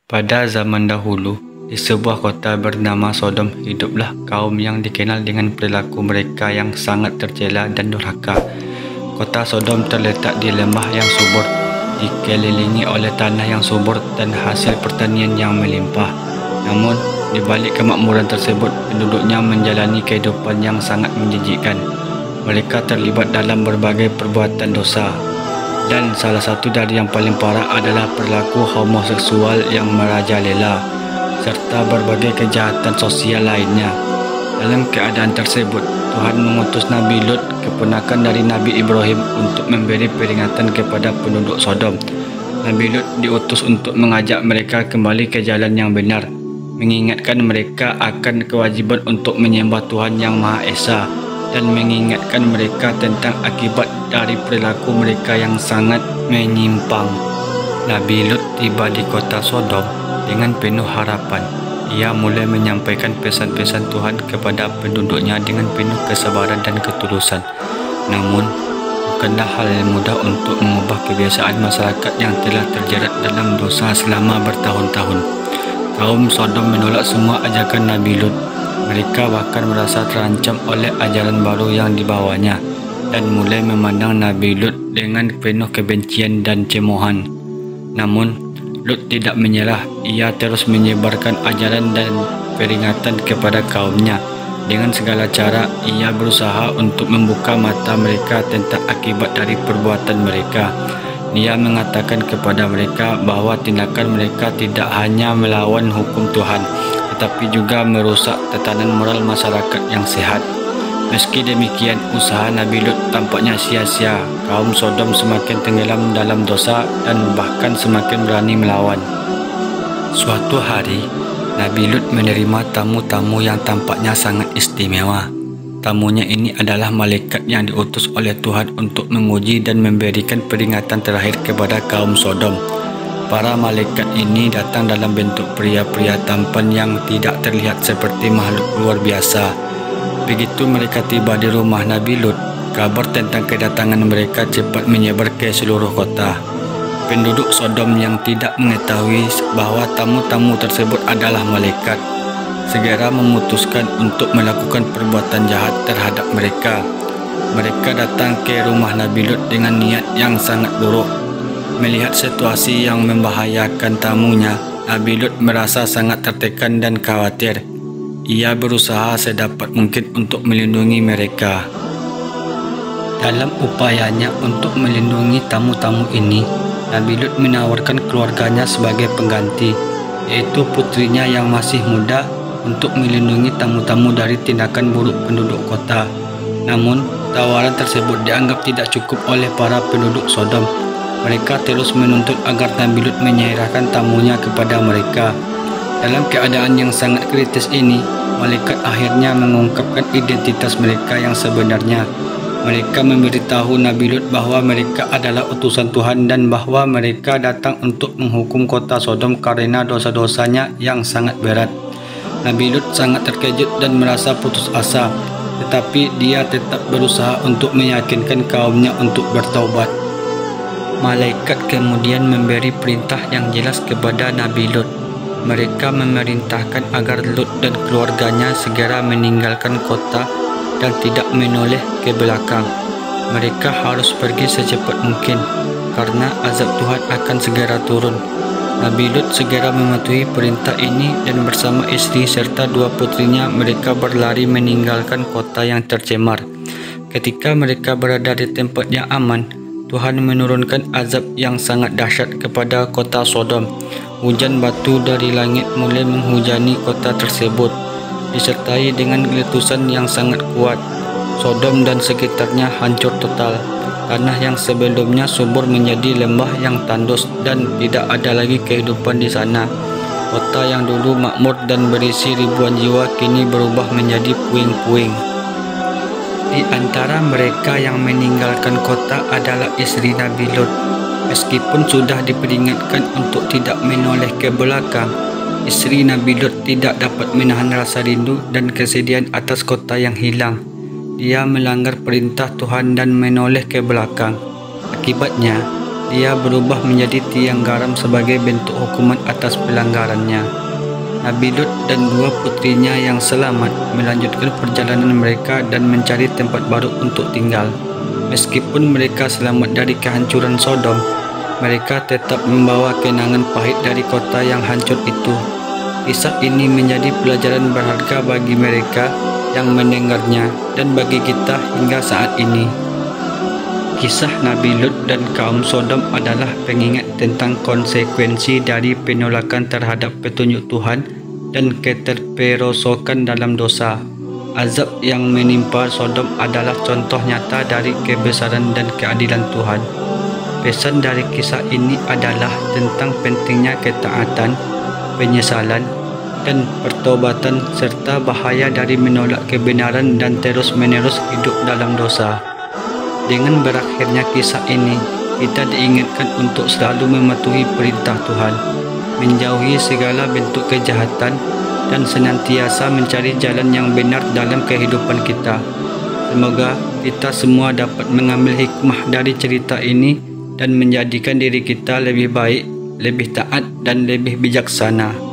Pada zaman dahulu, di sebuah kota bernama Sodom, hiduplah kaum yang dikenal dengan perilaku mereka yang sangat tercela dan durhaka. Kota Sodom terletak di lembah yang subur, dikelilingi oleh tanah yang subur dan hasil pertanian yang melimpah. Namun, di balik kemakmuran tersebut, penduduknya menjalani kehidupan yang sangat menjijikkan. Mereka terlibat dalam berbagai perbuatan dosa. Dan salah satu dari yang paling parah adalah perilaku homoseksual yang merajalela, serta berbagai kejahatan sosial lainnya. Dalam keadaan tersebut, Tuhan mengutus Nabi Lut, keponakan dari Nabi Ibrahim, untuk memberi peringatan kepada penduduk Sodom. Nabi Lut diutus untuk mengajak mereka kembali ke jalan yang benar, mengingatkan mereka akan kewajiban untuk menyembah Tuhan Yang Maha Esa, dan mengingatkan mereka tentang akibat dari perilaku mereka yang sangat menyimpang. Nabi Lut tiba di kota Sodom dengan penuh harapan. Ia mulai menyampaikan pesan-pesan Tuhan kepada penduduknya dengan penuh kesabaran dan ketulusan. Namun, bukanlah hal yang mudah untuk mengubah kebiasaan masyarakat yang telah terjerat dalam dosa selama bertahun-tahun. Kaum Sodom menolak semua ajakan Nabi Lut. Mereka bahkan merasa terancam oleh ajaran baru yang dibawanya dan mulai memandang Nabi Lut dengan penuh kebencian dan cemoohan. Namun, Lut tidak menyerah. Ia terus menyebarkan ajaran dan peringatan kepada kaumnya. Dengan segala cara, ia berusaha untuk membuka mata mereka tentang akibat dari perbuatan mereka. Dia mengatakan kepada mereka bahwa tindakan mereka tidak hanya melawan hukum Tuhan, tetapi juga merusak tatanan moral masyarakat yang sehat. Meski demikian, usaha Nabi Lut tampaknya sia-sia. Kaum Sodom semakin tenggelam dalam dosa dan bahkan semakin berani melawan. Suatu hari, Nabi Lut menerima tamu-tamu yang tampaknya sangat istimewa. Tamunya ini adalah malaikat yang diutus oleh Tuhan untuk menguji dan memberikan peringatan terakhir kepada kaum Sodom. Para malaikat ini datang dalam bentuk pria-pria tampan yang tidak terlihat seperti makhluk luar biasa. Begitu mereka tiba di rumah Nabi Lut, kabar tentang kedatangan mereka cepat menyebar ke seluruh kota. Penduduk Sodom yang tidak mengetahui bahwa tamu-tamu tersebut adalah malaikat, segera memutuskan untuk melakukan perbuatan jahat terhadap mereka. Mereka datang ke rumah Nabi Lut dengan niat yang sangat buruk. Melihat situasi yang membahayakan tamunya, Nabi Lut merasa sangat tertekan dan khawatir. Ia berusaha sedapat mungkin untuk melindungi mereka. Dalam upayanya untuk melindungi tamu-tamu ini, Nabi Lut menawarkan keluarganya sebagai pengganti, yaitu putrinya yang masih muda, untuk melindungi tamu-tamu dari tindakan buruk penduduk kota. Namun, tawaran tersebut dianggap tidak cukup oleh para penduduk Sodom. Mereka terus menuntut agar Nabi Lut menyerahkan tamunya kepada mereka. Dalam keadaan yang sangat kritis ini, malaikat akhirnya mengungkapkan identitas mereka yang sebenarnya. Mereka memberitahu Nabi Lut bahwa mereka adalah utusan Tuhan dan bahwa mereka datang untuk menghukum kota Sodom karena dosa-dosanya yang sangat berat. Nabi Lut sangat terkejut dan merasa putus asa, tetapi dia tetap berusaha untuk meyakinkan kaumnya untuk bertaubat. Malaikat kemudian memberi perintah yang jelas kepada Nabi Lut. Mereka memerintahkan agar Lut dan keluarganya segera meninggalkan kota dan tidak menoleh ke belakang. Mereka harus pergi secepat mungkin karena azab Tuhan akan segera turun. Nabi Lut segera mematuhi perintah ini dan bersama istri serta dua putrinya mereka berlari meninggalkan kota yang tercemar. Ketika mereka berada di tempat yang aman, Tuhan menurunkan azab yang sangat dahsyat kepada kota Sodom. Hujan batu dari langit mulai menghujani kota tersebut, disertai dengan letusan yang sangat kuat. Sodom dan sekitarnya hancur total. Tanah yang sebelumnya subur menjadi lembah yang tandus dan tidak ada lagi kehidupan di sana. Kota yang dulu makmur dan berisi ribuan jiwa kini berubah menjadi puing-puing. Di antara mereka yang meninggalkan kota adalah istri Nabi Lut. Meskipun sudah diperingatkan untuk tidak menoleh ke belakang, istri Nabi Lut tidak dapat menahan rasa rindu dan kesedihan atas kota yang hilang. Dia melanggar perintah Tuhan dan menoleh ke belakang. Akibatnya, Dia berubah menjadi tiang garam sebagai bentuk hukuman atas pelanggarannya. Nabi Lut dan dua putrinya yang selamat melanjutkan perjalanan mereka dan mencari tempat baru untuk tinggal. Meskipun mereka selamat dari kehancuran Sodom, mereka tetap membawa kenangan pahit dari kota yang hancur itu. Kisah ini menjadi pelajaran berharga bagi mereka yang mendengarnya dan bagi kita hingga saat ini. Kisah Nabi Lut dan kaum Sodom adalah pengingat tentang konsekuensi dari penolakan terhadap petunjuk Tuhan dan keterperosotan dalam dosa. Azab yang menimpa Sodom adalah contoh nyata dari kebesaran dan keadilan Tuhan. Pesan dari kisah ini adalah tentang pentingnya ketaatan, penyesalan, dan pertobatan serta bahaya dari menolak kebenaran dan terus-menerus hidup dalam dosa. Dengan berakhirnya kisah ini, kita diingatkan untuk selalu mematuhi perintah Tuhan, menjauhi segala bentuk kejahatan, dan senantiasa mencari jalan yang benar dalam kehidupan kita. Semoga kita semua dapat mengambil hikmah dari cerita ini dan menjadikan diri kita lebih baik, lebih taat, dan lebih bijaksana.